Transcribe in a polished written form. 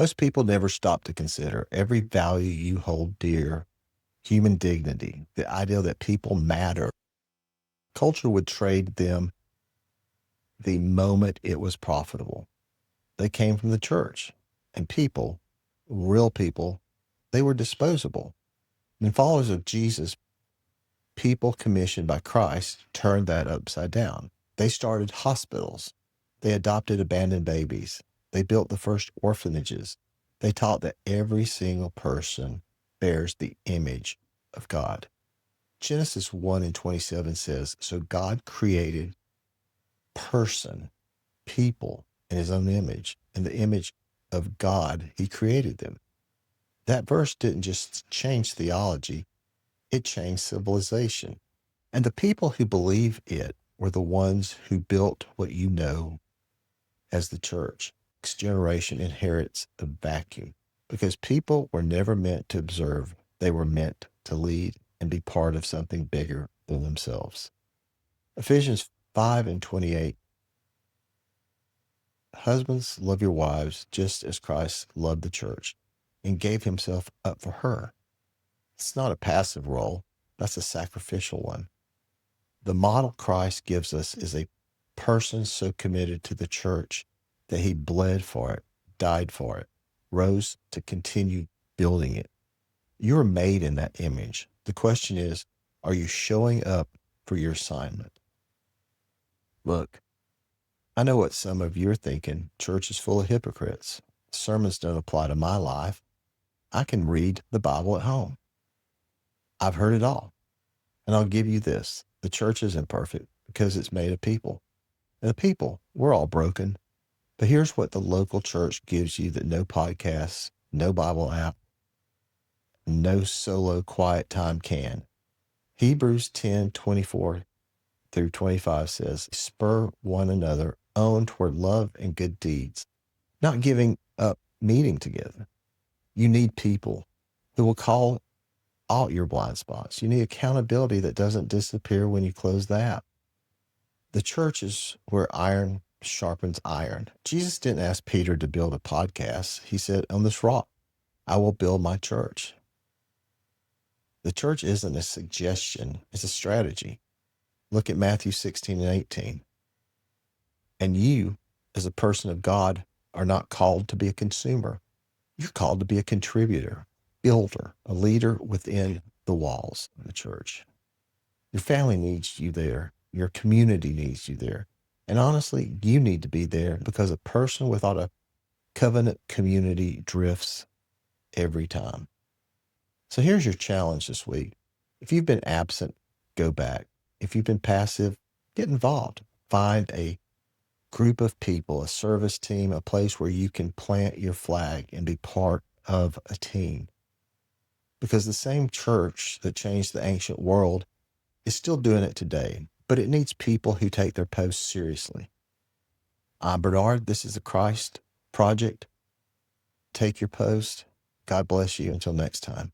Most people never stop to consider every value you hold dear, human dignity, the idea that people matter. Culture would trade them the moment it was profitable. They came from the church, and people, real people, they were disposable. And followers of Jesus, people commissioned by Christ, turned that upside down. They started hospitals. They adopted abandoned babies. They built the first orphanages. They taught that every single person bears the image of God. Genesis 1 and 27 says, so God created person, people in his own image. In the image of God, he created them. That verse didn't just change theology, it changed civilization. And the people who believe it were the ones who built what you know as the church. Next generation inherits a vacuum because people were never meant to observe. They were meant to lead and be part of something bigger than themselves. Ephesians 5 and 28. Husbands, love your wives just as Christ loved the church and gave himself up for her. It's not a passive role. That's a sacrificial one. The model Christ gives us is a person so committed to the church that he bled for it, died for it, rose to continue building it. You are made in that image. The question is, are you showing up for your assignment? Look, I know what some of you are thinking. Church is full of hypocrites. Sermons don't apply to my life. I can read the Bible at home. I've heard it all. And I'll give you this. The church isn't perfect because it's made of people. And the people, we're all broken. But here's what the local church gives you that no podcasts, no Bible app, no solo quiet time can. Hebrews 10:24 through 25 says, spur one another on toward love and good deeds, not giving up meeting together. You need people who will call out your blind spots. You need accountability that doesn't disappear when you close the app. The church is where iron sharpens iron. Jesus didn't ask Peter to build a podcast. He said, on this rock, I will build my church. The church isn't a suggestion, it's a strategy. Look at Matthew 16 and 18. And you, as a person of God, are not called to be a consumer. You're called to be a contributor, builder, a leader within the walls of the church. Your family needs you there. Your community needs you there. And honestly, you need to be there because a person without a covenant community drifts every time. So here's your challenge this week. If you've been absent, go back. If you've been passive, get involved. Find a group of people, a service team, a place where you can plant your flag and be part of a team. Because the same church that changed the ancient world is still doing it today, but it needs people who take their posts seriously. I'm Bernard. This is the Christ Project. Take your post. God bless you. Until next time.